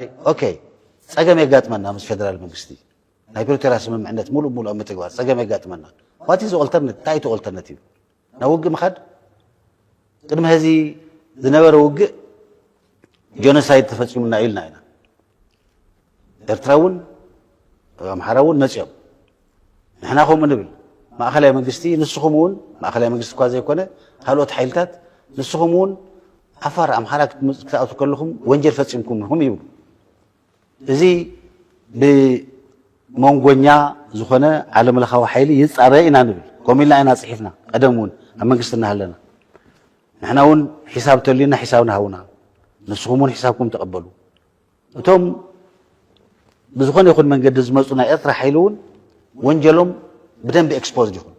اوكي صقم يغاطمنا مس فدرال منግስቲ ናይ ፕሪቶሪያ ስምምዕነት ሙሉ ምትግባር صقم يغاطمنا what is alternate ታይቶ alternative ናይ ውግእ ምኻድ ቅድመ ህዚ ዝነበረ ውግእ ጆኖሳይድ ተፈጽሙና ኢልና ኢና ኤርትራውን አምሓራውን መጽዮም ንሕና ኸም ንብል ማእኸላይ መንግስቲ ንስኹምውን ማእኸላይ መንግስቲ ኳ ዘይኮነ ካልኦት ሓይልታት ንስኹምውን ዓፋር አምሓራ ክትኣቱ ከለኹም ወንጀል ፈጽምኩም ሁም ይብሉ እዚ ብመንጎኛ ዝኾነ ዓለም ለኻዊ ሓይሊ ይጻረይ ኢና ንብል ኮሚልና ኢና ጽሒፍና ቀደምውን ኣብ መንግስትና ሃለና ንሕና እውን ሒሳብ ተልዩና ሒሳብና ሃውና ንስኹምውን ሒሳብኩም ተቐበሉ እቶም ብዝኾነ ይኹን መንገዲ ዝመፁ ናይ ኤርትራ ሓይሊ እውን ወንጀሎም ብደንብ ኤክስፖዝድ ይኹን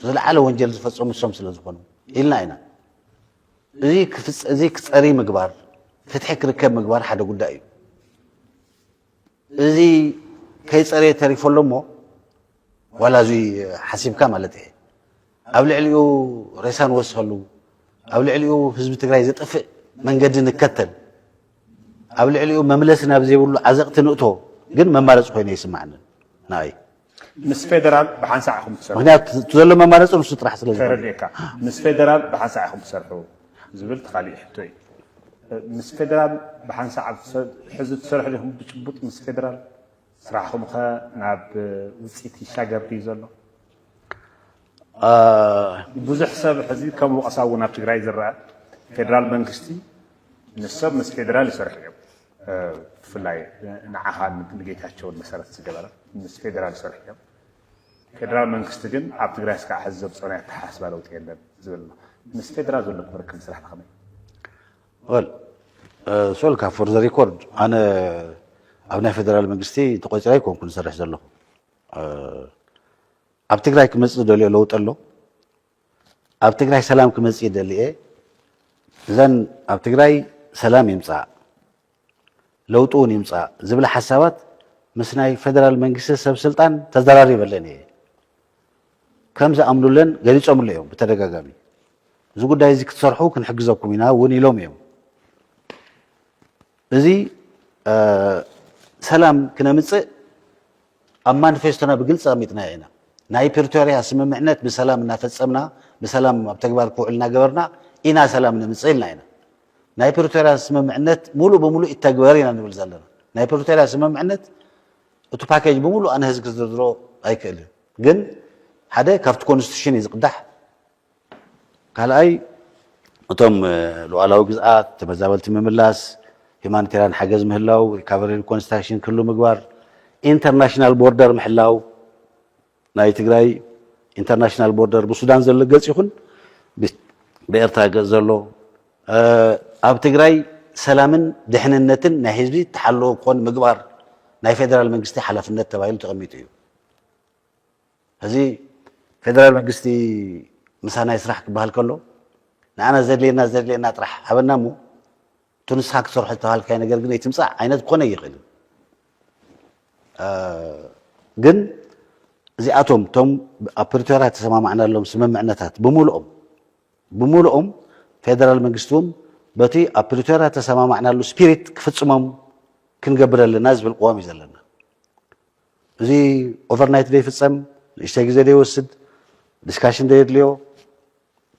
ዝለዓለ ወንጀል ዝፈጸሙ እሶም ስለ ዝኾኑ ኢልና ኢና እዚ ክፀሪ ምግባር ፍትሒ ክርከብ ምግባር ሓደ ጉዳይ እዩ እዚ ከይፀረየ ተሪፈሎ እሞ ዋላ እዙይ ሓሲብካ ማለት እየ ኣብ ልዕሊኡ ሬሳ ንወስኸሉ ኣብ ልዕሊኡ ህዝቢ ትግራይ ዘጠፍእ መንገዲ ንከተል ኣብ ልዕሊኡ መምለሲ ናብ ዘይብሉ ዓዘቕቲ ንእቶ ግን መማረፂ ኮይኑ ይስማዓኒ ንኣይ ምስ ፌደራል ብሓንሳዕ ኢኹም ትሰርሑ ምክንያቱ ዘሎ መማረፂ ንሱ ጥራሕ ስለ ተረዲእካ ምስ ፌደራል ብሓንሳዕ ኢኹም ትሰርሑ ዝብል ተኻሊእ ሕቶ እዩ ምስ ፌደራል ብሓንሳዕ ሕዚ ትሰርሑ ዲኹም ብጭቡጥ ምስ ፌደራል ስራሕኹም ኸ ናብ ውፅኢት ይሻገር ድዩ ዘሎ ብዙሕ ሰብ ሕዚ ከም ወቀሳ እውን ኣብ ትግራይ ዝረአ ፌደራል መንግስቲ ንሰብ ምስ ፌደራል ይሰርሑ እዮም ብፍላይ ንዓኻ ንጌታቸውን መሰረት ዝገበረ ምስ ፌደራል ይሰርሑ እዮም ፌደራል መንግስቲ ግን ኣብ ትግራይ እስካዕ ሕዚ ዘብፅኦ ናይ ኣተሓሳስባ ለውጢ የለን ዝብል ነው ምስ ፌደራል ዘለኩም ርክብ ስራሕ ከመይ ወል ሶልካ ፎር ዘ ሪኮርድ ኣነ ኣብ ናይ ፌደራል መንግስቲ ተቆፂራ ይኮንኩ ዝሰርሕ ዘለኹ ኣብ ትግራይ ክመፅእ ደልዮ ለውጥ ኣሎ ኣብ ትግራይ ሰላም ክመፅእ ደልየ እዘን ኣብ ትግራይ ሰላም ይምፃእ ለውጡ እውን ይምፃእ ዝብላ ሓሳባት ምስ ናይ ፌደራል መንግስቲ ሰብ ስልጣን ተዘራሪበለን እየ ከም ዝኣምኑለን ገሊፆምሉ እዮም ብተደጋጋሚ እዚ ጉዳይ እዚ ክትሰርሑ ክንሕግዘኩም ኢና እውን ኢሎም እዮም እዚ ሰላም ክነምፅእ ኣብ ማኒፌስቶና ብግልፂ ኣሚጥና ኢና ናይ ፕሪቶሪያ ስምምዕነት ብሰላም እናፈፀምና ብሰላም ኣብ ተግባር ክውዕል እናገበርና ኢና ሰላም ንምፅእ ኢልና ኢና ናይ ፕሪቶሪያ ስምምዕነት ሙሉ ብምሉእ ይተግበር ኢና ንብል ዘለና ናይ ፕሪቶሪያ ስምምዕነት እቲ ፓኬጅ ብምሉእ ኣነ ህዝቢ ክዝርዝሮ ኣይክእልን ግን ሓደ ካብቲ ኮንስቲቱሽን እዩ ዝቅዳሕ ካልኣይ እቶም ሉዓላዊ ግዝኣት ተመዛበልቲ ምምላስ ሂማኒቴርያን ሓገዝ ምህላው ሪካቨሪ ኮንስትራክሽን ክህሉ ምግባር ኢንተርናሽናል ቦርደር ምሕላው ናይ ትግራይ ኢንተርናሽናል ቦርደር ብሱዳን ዘሎ ገጽ ይኹን ብኤርትራ ገጽ ዘሎ ኣብ ትግራይ ሰላምን ድሕንነትን ናይ ህዝቢ ተሓልዎ ክኾን ምግባር ናይ ፌደራል መንግስቲ ሓላፍነት ተባሂሉ ተቐሚጡ እዩ እዚ ፌደራል መንግስቲ ምሳና ይስራሕ ክበሃል ከሎ ንኣና ዘድልየና ጥራሕ ሃበና እሞ እቲ ንስኻ ክሰርሖ ዝተባሃልካይ ነገር ግን ኣይትምፃእ ዓይነት ክኾነ ይኽእል ግን እዚኣቶም እቶም ኣብ ፕሪቶሪያ ተሰማማዕናሎም ስምምዕነታት ብምሉኦም ፌደራል መንግስቲ እውን በቲ ኣብ ፕሪቶሪያ ተሰማማዕናሉ ስፒሪት ክፍፅሞም ክንገብር ኣለና ዝብል ቅዋም እዩ ዘለና እዚ ኦቨርናይት ደይፍፀም ንእሽተይ ግዜ ደይወስድ ዲስካሽን ደየድልዮ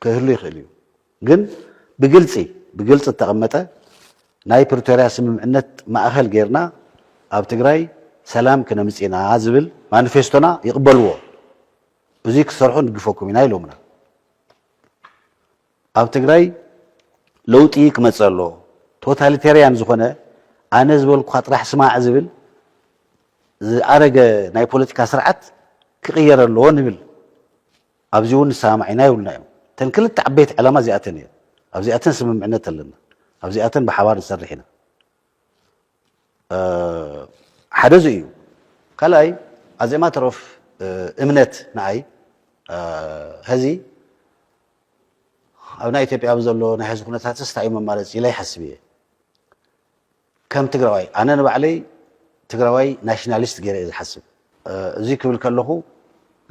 ክህሉ ይኽእል እዩ ግን ብግልፂ ተቐመጠ ናይ ፕሪቶሪያ ስምምዕነት ማእኸል ጌርና ኣብ ትግራይ ሰላም ክነምፅና ዝብል ማኒፌስቶና ይቕበልዎ እዚ ክሰርሑ ንግፈኩም ኢና ኢሎምና ኣብ ትግራይ ለውጢ ክመፅእ ኣሎ ቶታሊታርያን ዝኾነ ኣነ ዝበልኩ ጥራሕ ስማዕ ዝብል ዝኣረገ ናይ ፖለቲካ ስርዓት ክቕየር ኣለዎ ንብል ኣብዚ እውን ንሰማዕ ኢና ይብሉና እዮም ተን ክልተ ዓበይቲ ዕላማ እዚኣተን እየን ኣብዚኣተን ስምምዕነት ኣለና ኣብዚኣተን ብሓባር ንሰርሕ ኢና ሓደ እዚ እዩ ካልኣይ ኣዝ ማተር ኦፍ እምነት ንኣይ ሕዚ ኣብ ናይ ኢትዮጵያ ብዘሎ ናይ ሕዚ ኩነታት እንታይ እዩ መማረፂ ኢለ ይሓስብ እየ ከም ትግራዋይ ኣነ ንባዕለይ ትግራዋይ ናሽናሊስት ገይረ እየ ዝሓስብ እዚ ክብል ከለኹ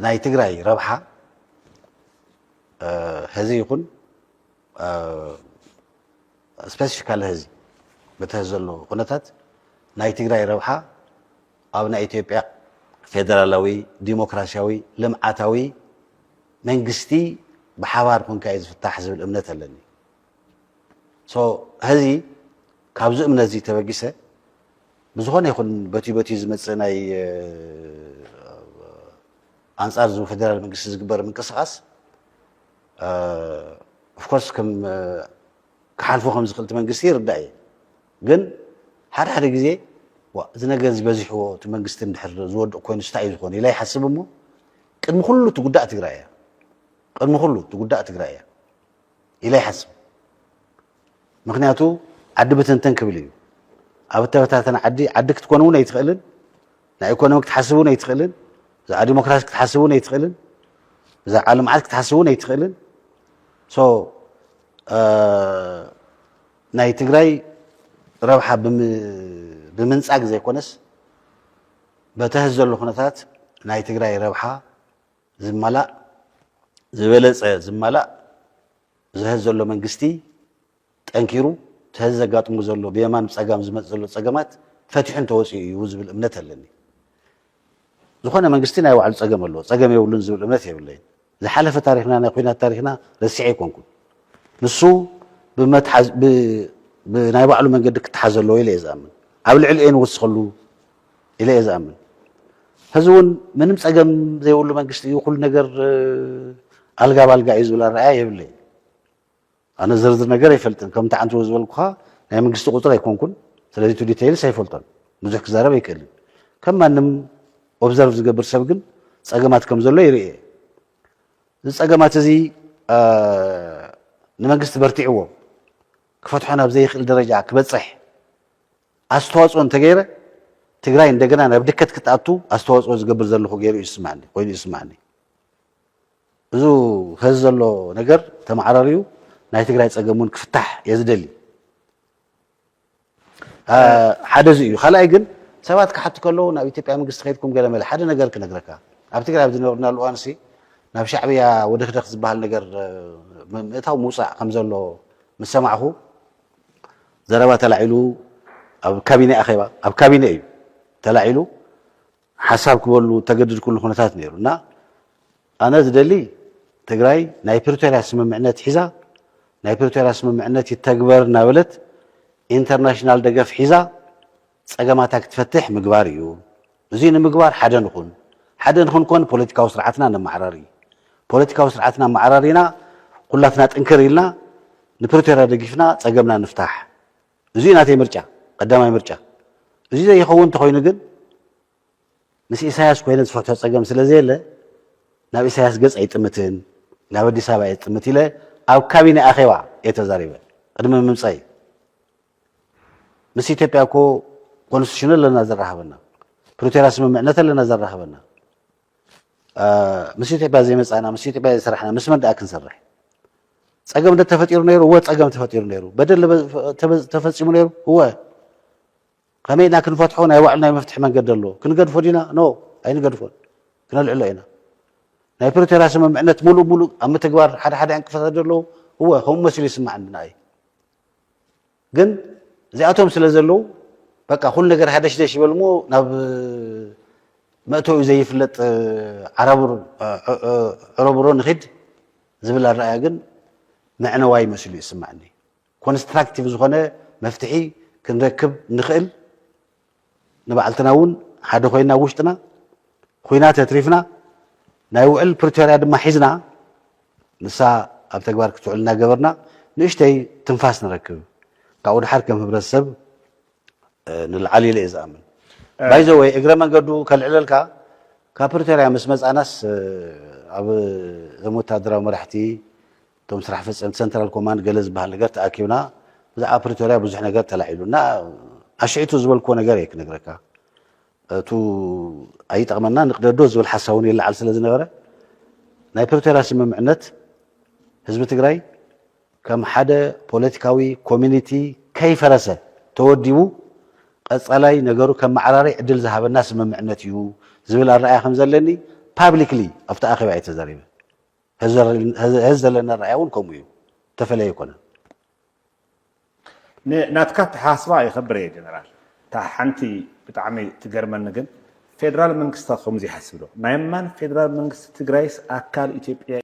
ናይ ትግራይ ረብሓ ሕዚ ይኹን ስፔሲፊካሊ ሕዚ بتهزلو قناتات ናይ ትግራይ ረብሓ ኣብ ናይ ኢትዮጵያ ፌደራላዊ ዲሞክራሲያዊ ልምዓታዊ መንግስቲ ብሓባር ኮንካ እዩ ዝፍታሕ ዝብል እምነት ኣለኒ ሕዚ ካብዚ እምነት እዚ ተበጊሰ ብዝኾነ ይኹን በቲ ዝመፅእ ናይ ኣንጻር ዝ ፌደራል መንግስቲ ዝግበር ምንቅስቓስ ኦፍኮርስ ከም ክሓልፎ ከም ዝኽእል እቲ መንግስቲ ይርዳእ እየ ግን ሓደ ግዜ እዚ ነገር ዝበዚሕዎ እቲ መንግስቲ እንድሕር ዝወድቕ ኮይኑ ስታይ እዩ ዝኾነ ኢላ ይሓስብ እሞ ቅድሚ ኩሉ ትጉዳእ ትግራይ እያ ቅድሚ ኩሉ ትጉዳእ ትግራይ እያ ኢላ ይሓስብ ምክንያቱ ዓዲ ብትንተን ክብል እዩ ኣብ እተበታተነ ዓዲ ክትኮን እውን ኣይትኽእልን ናይ ኢኮኖሚ ክትሓስብ እውን ኣይትኽእልን ብዛዕባ ዲሞክራሲ ክትሓስብ እውን ኣይትኽእልን ብዛዕባ ልምዓት ክትሓስብ እውን ኣይትኽእልን ናይ ትግራይ ረብሓ ብምንፃግ ዘይኮነስ በተህዝ ዘሎ ኩነታት ናይ ትግራይ ረብሓ ዝመላእ ዝበለፀ ዝመላእ ዝህዝ ዘሎ መንግስቲ ጠንኪሩ ተህዝ ዘጋጥሙ ዘሎ ብየማን ብፀጋም ዝመፅ ዘሎ ፀገማት ፈቲሑን ተወፂኡ እዩ ዝብል እምነት ኣለኒ ዝኾነ መንግስቲ ናይ ባዕሉ ፀገም ኣለዎ ፀገም የብሉን ዝብል እምነት የብለይን ዝሓለፈ ታሪክና ናይ ኩናት ታሪክና ረሲዐ ኣይኮንኩን ንሱ ብናይ ባዕሉ መንገዲ ክትሓዝ ኣለዎ ኢለ እየ ዝኣምን ኣብ ልዕሊ እየ ንወስኸሉ ኢለ እየ ዝኣምን ሕዚ እውን ምንም ፀገም ዘይብሉ መንግስቲ እዩ ኩሉ ነገር ኣልጋ ባልጋ እዩ ዝብል ኣረኣያ የብለይን ኣነ ዝርዝር ነገር ኣይፈልጥን ከምቲ ዓንትዎ ዝበልኩኻ ናይ መንግስቲ ቁፅር ኣይኮንኩን ስለዚ ቱ ዲቴይልስ ኣይፈልጦን ብዙሕ ክዛረብ ኣይክእልን ከም ማንም ኦብዘርቭ ዝገብር ሰብ ግን ፀገማት ከም ዘሎ ይርኢ እዚ ፀገማት እዚ ንመንግስቲ በርቲዕዎ ክፈትሖ ናብ ዘይኽእል ደረጃ ክበፅሕ ኣስተዋፅኦ እንተገይረ ትግራይ እንደገና ናብ ድከት ክትኣቱ ኣስተዋፅኦ ዝገብር ዘለኹ ገይሩ ኮይኑ ይስማዓኒ እዚ ሕዚ ዘሎ ነገር ተመዓራርዩ ናይ ትግራይ ፀገም እውን ክፍታሕ እየ ዝደሊ ሓደ እዚ እዩ ካልኣይ ግን ሰባት ክሓቱ ከለዉ ናብ ኢትዮጵያ መንግስቲ ከይድኩም ገለ መለ ሓደ ነገር ክነግረካ ኣብ ትግራይ ኣብ ዝነበርናሉ እዋንሲ ናብ ሻዕብያ ወደክደክ ዝበሃል ነገር ምእታው ምውፃእ ከም ዘሎ ምስ ሰማዕኹ ዘረባ ተላዒሉ ኣብ ካቢነ ኣኼባ ኣብ ካቢነ እዩ ተላዒሉ ሓሳብ ክበሉ ተገድድ ኩሉ ኩነታት ነይሩ እና ኣነ ዝደሊ ትግራይ ናይ ፕሪቶርያ ስምምዕነት ሒዛ ናይ ፕሪቶርያ ስምምዕነት ይተግበር እናበለት ኢንተርናሽናል ደገፍ ሒዛ ፀገማታ ክትፈትሕ ምግባር እዩ እዚ ንምግባር ሓደ ንኹን ኮን ፖለቲካዊ ስርዓትና ነመዓራሪ ፖለቲካዊ ስርዓትና መዓራሪና ኩላትና ጥንክር ኢልና ንፕሪቶርያ ደጊፍና ፀገምና ንፍታሕ እዚ ናተይ ምርጫ ቀዳማይ ምርጫ እዚ ዘይኸውን እንተኮይኑ ግን ምስ ኢሳያስ ኮይነ ዝፈትሖ ፀገም ስለዘየለ ናብ ኢሳያስ ገፅ ኣይጥምትን ናብ ኣዲስ ኣበባ ኣይጥምት ኢለ ኣብ ካቢነ ኣኼባ እየ ተዛሪበ ቅድሚ ምምፃይ ምስ ኢትዮጵያ እኮ ኮንስቲቱሽን ኣለና ዘራኸበና ፕሪቶርያ ስምምዕነት ኣለና ዘራኸበና ምስ ኢትዮጵያ ዘይመፃና ምስ ኢትዮጵያ ዘይሰራሕና ምስ መን ደኣ ክንሰርሕ ፀገም ተፈጢሩ ነይሩ እወ ፀገም ተፈጢሩ ነይሩ በደል ተፈፂሙ ነይሩ እወ ከመይ ኢና ክንፈትሖ ናይ ባዕሉ ናይ መፍትሒ መንገዲ ኣሎ ክንገድፎ ዲና ኖ ኣይንገድፎን ክነልዕሎ ኢና ናይ ፕሪቶርያ ስምምዕነት ሙሉእ ኣብ ምትግባር ሓደ ዕንቅፋታት ኣለዉ እወ ከምኡ መሲሉ ይስማዓኒ ንኣይ ግን እዚኣቶም ስለ ዘለዉ በቃ ኩሉ ነገር ሓደሽደሽ ይበል ሞ ናብ መእተዊ ዘይፍለጥ ዕረብሮ ንኺድ ዝብል ኣረኣያ ግን መዕነዋይ መሲሉ ይስማዓኒ ኮንስትራክቲቭ ዝኾነ መፍትሒ ክንረክብ ንኽእል ንባዕልትና እውን ሓደ ኮይና ውሽጥና ኩናት ተትሪፍና ናይ ውዕል ፕሪቶርያ ድማ ሒዝና ንሳ ኣብ ተግባር ክትውዕል እናገበርና ንእሽተይ ትንፋስ ንረክብ ካብኡ ድሓር ከም ህብረተሰብ ንልዓል ኢለ እየ ዝኣምን ባይዘወይ እግረ መንገዱ ከልዕለልካ ካብ ፕሪቶርያ ምስ መፃናስ ኣብ እዞም ወታደራዊ መራሕቲ እቶም ስራሕ ፈፀምቲ ሰንትራል ኮማንድ ገለ ዝበሃል ነገር ተኣኪብና ብዛዕባ ፕሪቶርያ ብዙሕ ነገር ተላዒሉ እና ኣሽዒቱ ዝበልክዎ ነገር እየ ክነግረካ እቱ ኣይጠቕመና ንቅደዶ ዝብል ሓሳብ እውን ይለዓል ስለ ዝነበረ ናይ ፕሪቶርያ ስምምዕነት ህዝቢ ትግራይ ከም ሓደ ፖለቲካዊ ኮሚኒቲ ከይፈረሰ ተወዲቡ ቀፃላይ ነገሩ ከም ማዕራሪ ዕድል ዝሃበና ስምምዕነት እዩ ዝብል ኣረኣያ ከም ዘለኒ ፓብሊክሊ ኣብቲ ኣኼባ እየ ተዛሪበ ህዝ ዘለና ኣረኣያ እውን ከምኡ እዩ ተፈለየ ይኮነን ናትካ ተሓስባ ይኸብር እየ ጀነራል حنتي بتعمي تجرمن نجن فدرال منكست خمزي حسبله نايمان فدرال منكست تجريس أكال إثيوبيا